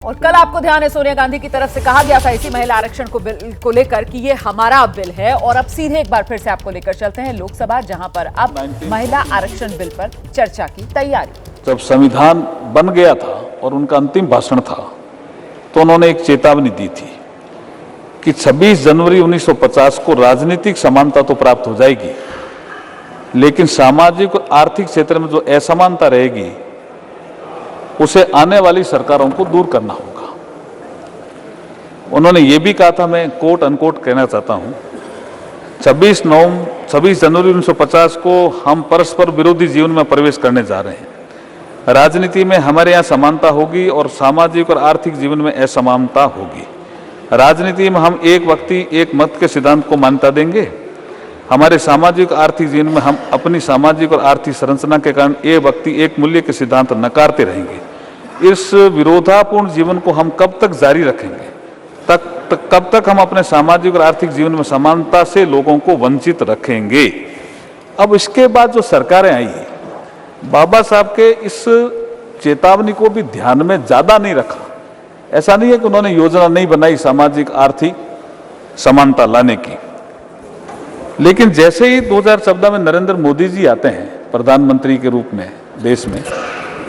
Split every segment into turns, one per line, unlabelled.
और कल आपको ध्यान है सोनिया गांधी की तरफ से कहा गया था इसी महिला आरक्षण को लेकर कि ये हमारा बिल है। और अब सीधे एक बार फिर से आपको लेकर चलते हैं लोकसभा, जहां पर अब महिला आरक्षण बिल पर चर्चा की तैयारी।
जब संविधान बन गया था और उनका अंतिम भाषण था तो उन्होंने एक चेतावनी दी थी कि 26 जनवरी 1950 को राजनीतिक समानता तो प्राप्त हो जाएगी, लेकिन सामाजिक और आर्थिक क्षेत्र में जो असमानता रहेगी उसे आने वाली सरकारों को दूर करना होगा। उन्होंने ये भी कहा था, मैं कोट अनकोट कहना चाहता हूं, 26 जनवरी 1950 को हम परस्पर विरोधी जीवन में प्रवेश करने जा रहे हैं। राजनीति में हमारे यहाँ समानता होगी और सामाजिक और आर्थिक जीवन में असमानता होगी। राजनीति में हम एक व्यक्ति एक मत के सिद्धांत को मान्यता देंगे। हमारे सामाजिक आर्थिक जीवन में हम अपनी सामाजिक और आर्थिक संरचना के कारण एक व्यक्ति एक मूल्य के सिद्धांत नकारते रहेंगे। इस विरोधापूर्ण जीवन को हम कब तक जारी रखेंगे? कब तक हम अपने सामाजिक और आर्थिक जीवन में समानता से लोगों को वंचित रखेंगे? अब इसके बाद जो सरकारें आई, बाबा साहब के इस चेतावनी को भी ध्यान में ज्यादा नहीं रखा। ऐसा नहीं है कि उन्होंने योजना नहीं बनाई सामाजिक आर्थिक समानता लाने की, लेकिन जैसे ही 2014 में नरेंद्र मोदी जी आते हैं प्रधानमंत्री के रूप में देश में,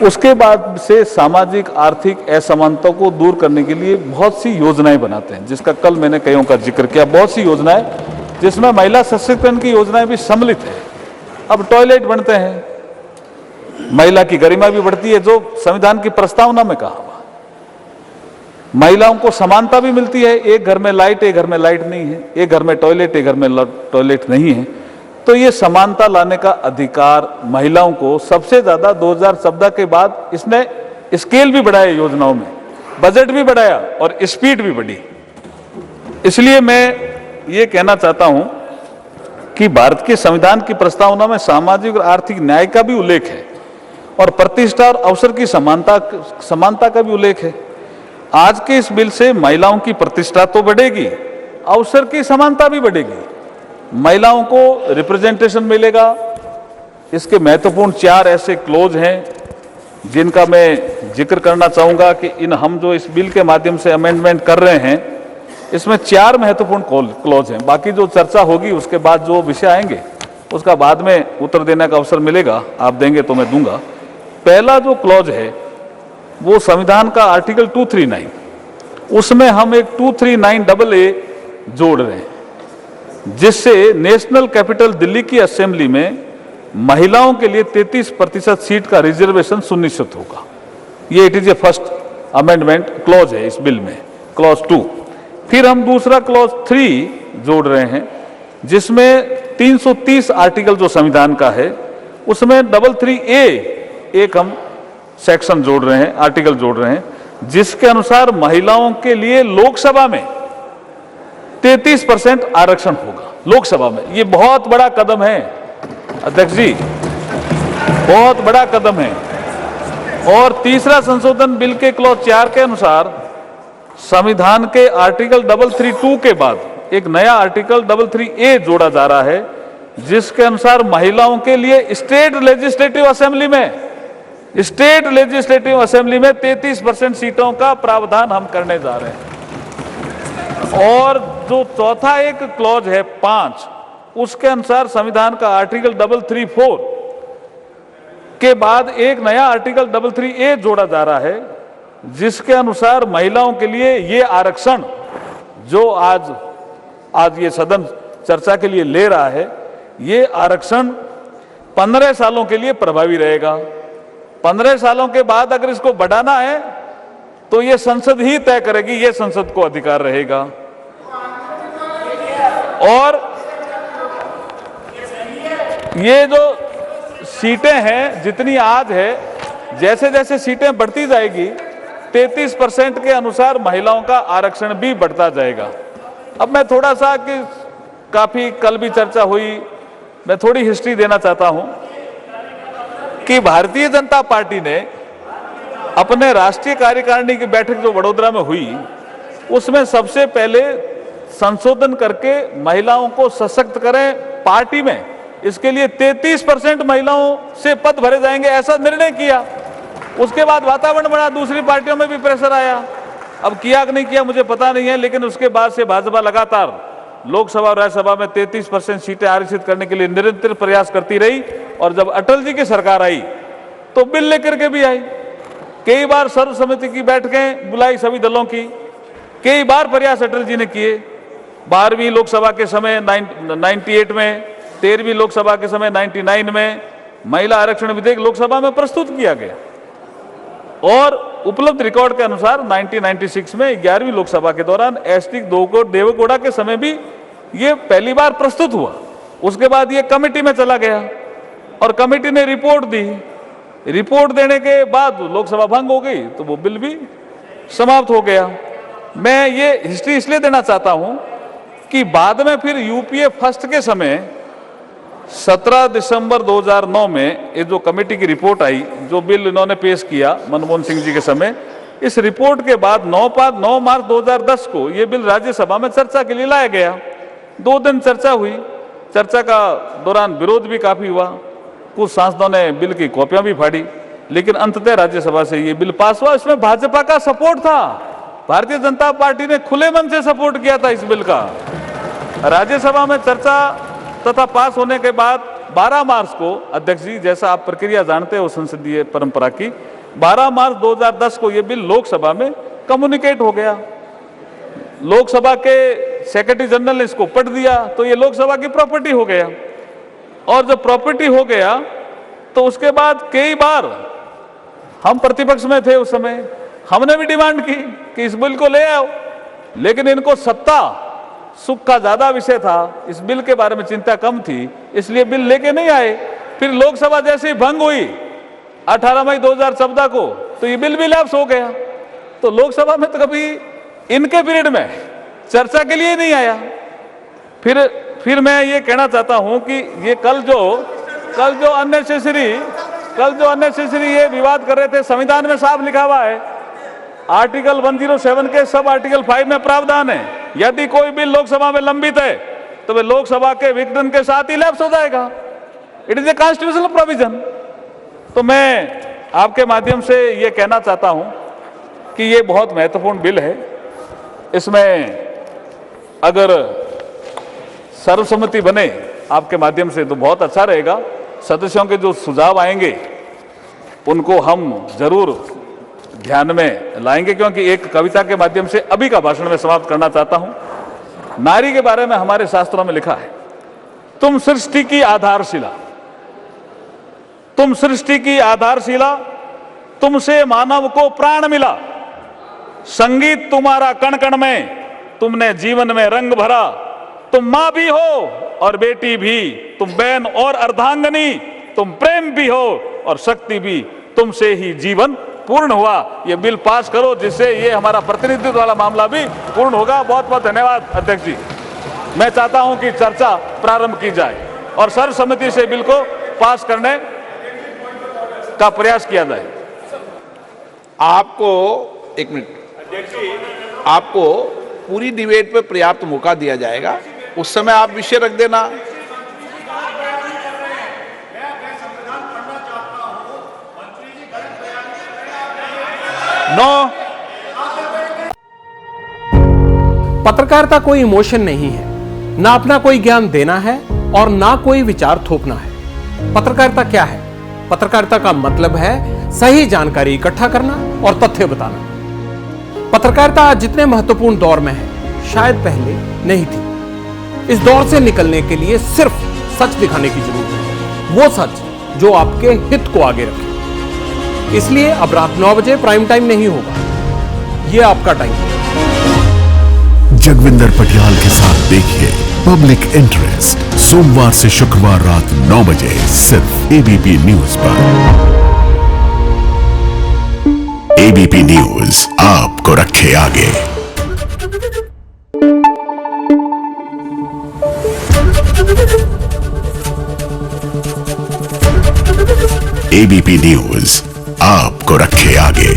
उसके बाद से सामाजिक आर्थिक असमानता को दूर करने के लिए बहुत सी योजनाएं बनाते हैं, जिसका कल मैंने कईयों का जिक्र किया। बहुत सी योजनाएं जिसमें महिला सशक्तिकरण की योजनाएं भी सम्मिलित है। अब टॉयलेट बनते हैं, महिला की गरिमा भी बढ़ती है, जो संविधान की प्रस्तावना में कहा हुआ। महिलाओं को समानता भी मिलती है, एक घर में लाइट एक घर में लाइट नहीं है, एक घर में टॉयलेट एक घर में टॉयलेट नहीं है। तो ये समानता लाने का अधिकार महिलाओं को सबसे ज्यादा 2014 के बाद इसने स्केल भी बढ़ाया, योजनाओं में बजट भी बढ़ाया और स्पीड भी बढ़ी। इसलिए मैं ये कहना चाहता हूं कि भारत के संविधान की प्रस्तावना में सामाजिक और आर्थिक न्याय का भी उल्लेख है और प्रतिष्ठा और अवसर की समानता का भी उल्लेख है। आज के इस बिल से महिलाओं की प्रतिष्ठा तो बढ़ेगी, अवसर की समानता भी बढ़ेगी, महिलाओं को रिप्रेजेंटेशन मिलेगा। इसके महत्वपूर्ण 4 ऐसे क्लोज हैं जिनका मैं जिक्र करना चाहूंगा कि हम जो इस बिल के माध्यम से अमेंडमेंट कर रहे हैं, इसमें 4 महत्वपूर्ण क्लोज हैं। बाकी जो चर्चा होगी उसके बाद जो विषय आएंगे उसका बाद में उत्तर देने का अवसर मिलेगा, आप देंगे तो मैं दूंगा। पहला जो क्लोज है वो संविधान का आर्टिकल 239, उसमें हम एक 239AA जोड़ रहे हैं, जिससे नेशनल कैपिटल दिल्ली की असेंबली में महिलाओं के लिए 33% सीट का रिजर्वेशन सुनिश्चित होगा। ये it is a first amendment clause है इस बिल में, क्लॉज 2। फिर हम दूसरा क्लॉज 3 जोड़ रहे हैं, जिसमें 330 आर्टिकल जो संविधान का है उसमें 33A एक हम सेक्शन जोड़ रहे हैं, आर्टिकल जोड़ रहे हैं, जिसके अनुसार महिलाओं के लिए लोकसभा में 33% आरक्षण होगा। लोकसभा में ये बहुत बड़ा कदम है अध्यक्ष जी, बहुत बड़ा कदम है। और तीसरा संशोधन बिल के क्लॉज 4 के अनुसार संविधान के आर्टिकल 332 के बाद एक नया आर्टिकल 33A जोड़ा जा रहा है, जिसके अनुसार महिलाओं के लिए स्टेट लेजिस्लेटिव असेंबली में 33% सीटों का प्रावधान हम करने जा रहे हैं। और जो चौथा एक क्लॉज है 5, उसके अनुसार संविधान का आर्टिकल 334 के बाद एक नया आर्टिकल 33A जोड़ा जा रहा है, जिसके अनुसार महिलाओं के लिए ये आरक्षण जो आज ये सदन चर्चा के लिए ले रहा है, ये आरक्षण 15 सालों के लिए प्रभावी रहेगा। 15 सालों के बाद अगर इसको बढ़ाना है तो ये संसद ही तय करेगी, ये संसद को अधिकार रहेगा। और ये जो सीटें हैं जितनी आज है, जैसे जैसे सीटें बढ़ती जाएगी 33% के अनुसार महिलाओं का आरक्षण भी बढ़ता जाएगा। अब मैं थोड़ा सा कि काफी कल भी चर्चा हुई, मैं थोड़ी हिस्ट्री देना चाहता हूं कि भारतीय जनता पार्टी ने अपने राष्ट्रीय कार्यकारिणी की बैठक जो वडोदरा में हुई, उसमें सबसे पहले संशोधन करके महिलाओं को सशक्त करें पार्टी में, इसके लिए 33% महिलाओं से पद भरे जाएंगे, ऐसा निर्णय किया। उसके बाद वातावरण बना, दूसरी पार्टियों में भी प्रेशर आया, अब किया कि नहीं किया मुझे पता नहीं है, लेकिन उसके बाद से भाजपा लगातार लोकसभा और राज्यसभा में 33% सीटें आरक्षित करने के लिए निरंतर प्रयास करती रही। और जब अटल जी की सरकार आई तो बिल लेकर के भी आई, कई बार सर्वसम्मति की बैठकें बुलाई सभी दलों की, कई बार प्रयास अटल जी ने किए। 12वीं लोकसभा के समय 98 में, 13वीं लोकसभा के समय 99 में महिला आरक्षण विधेयक लोकसभा में प्रस्तुत किया गया और उपलब्ध रिकॉर्ड के अनुसार 1996 में 11वीं लोकसभा के दौरान एसटी देवेगौड़ा के समय भी ये पहली बार प्रस्तुत हुआ। उसके बाद ये कमेटी में चला गया और कमेटी ने रिपोर्ट दी। रिपोर्ट देने के बाद लोकसभा भंग हो गई तो वो बिल भी समाप्त हो गया। मैं ये हिस्ट्री इसलिए देना चाहता हूं कि बाद में फिर यूपीए फर्स्ट के समय 17 दिसंबर 2009 में ये जो कमेटी की रिपोर्ट आई, जो बिल इन्होंने पेश किया मनमोहन सिंह जी के समय, इस रिपोर्ट के बाद 9 मार्च 2010 को ये बिल राज्यसभा में चर्चा के लिए लाया गया। 2 दिन चर्चा हुई। चर्चा का दौरान विरोध भी काफी हुआ, कुछ सांसदों ने बिल की कॉपियां भी फाड़ी, लेकिन अंततः राज्यसभा से ये बिल पास हुआ। इसमें भाजपा का सपोर्ट था, भारतीय जनता पार्टी ने खुले मन से सपोर्ट किया था इस बिल का। राज्यसभा में चर्चा तथा पास होने के बाद 12 मार्च को, अध्यक्ष जी जैसा आप प्रक्रिया जानते हो संसदीय परंपरा की, 12 मार्च 2010 को यह बिल लोकसभा में कम्युनिकेट हो गया। लोकसभा के सेक्रेटरी जनरल ने इसको पढ़ दिया तो ये लोकसभा की प्रॉपर्टी हो गया। और जब प्रॉपर्टी हो गया तो उसके बाद कई बार हम प्रतिपक्ष में थे उस समय, हमने भी डिमांड की कि इस बिल को ले आओ, लेकिन इनको सत्ता सुख का ज्यादा विषय था, इस बिल के बारे में चिंता कम थी, इसलिए बिल लेके नहीं आए। फिर लोकसभा जैसे ही भंग हुई 18 मई 2014 को तो ये बिल भी लैप्स हो गया। तो लोकसभा में तो कभी इनके पीरियड में चर्चा के लिए नहीं आया। फिर मैं ये कहना चाहता हूं कि ये कल जो अननेसेसरी ये विवाद कर रहे थे, संविधान में साफ लिखा हुआ है, आर्टिकल 107 के सब आर्टिकल 5 में प्रावधान है, यदि कोई बिल लोकसभा में लंबित है तो वह लोकसभा के विघटन के साथ ही लैप्स हो जाएगा। It is a constitutional provision. तो मैं आपके माध्यम से ये कहना चाहता हूं कि ये बहुत महत्वपूर्ण बिल है। इसमें अगर सर्वसम्मति बने आपके माध्यम से तो बहुत अच्छा रहेगा। सदस्यों के जो सुझाव आएंगे उनको हम जरूर ध्यान में लाएंगे, क्योंकि एक कविता के माध्यम से अभी का भाषण में समाप्त करना चाहता हूं। नारी के बारे में हमारे शास्त्रों में लिखा है, तुम सृष्टि की आधारशिला, तुम सृष्टि की आधारशिला, तुमसे मानव को प्राण मिला, संगीत तुम्हारा कण कण में, तुमने जीवन में रंग भरा, तुम मां भी हो और बेटी भी, तुम बहन और अर्धांगनी, तुम प्रेम भी हो और शक्ति भी, तुमसे ही जीवन पूर्ण हुआ। ये बिल पास करो जिससे ये हमारा प्रतिनिधित्व वाला मामला भी पूर्ण होगा। बहुत बहुत धन्यवाद अध्यक्ष जी। मैं चाहता हूं कि चर्चा प्रारंभ की जाए और सर्वसम्मति से बिल को पास करने का प्रयास किया जाए।
आपको एक मिनट, आपको पूरी डिबेट पे पर्याप्त मौका दिया जाएगा, उस समय आप विषय रख देना। नो,
पत्रकारिता कोई इमोशन नहीं है, ना अपना कोई ज्ञान देना है और ना कोई विचार थोपना है। पत्रकारिता क्या है? पत्रकारिता का मतलब है सही जानकारी इकट्ठा करना और तथ्य बताना। पत्रकारिता आज जितने महत्वपूर्ण दौर में है शायद पहले नहीं थी। इस दौर से निकलने के लिए सिर्फ सच दिखाने की जरूरत है, वो सच जो आपके हित को आगे रखे। इसलिए अब रात 9 बजे प्राइम टाइम नहीं होगा, ये आपका टाइम है।
जगविंदर पटियाल के साथ देखिए पब्लिक इंटरेस्ट, सोमवार से शुक्रवार रात 9 बजे सिर्फ एबीपी न्यूज पर। एबीपी न्यूज आपको रखे आगे। एबीपी न्यूज आपको रखे आगे।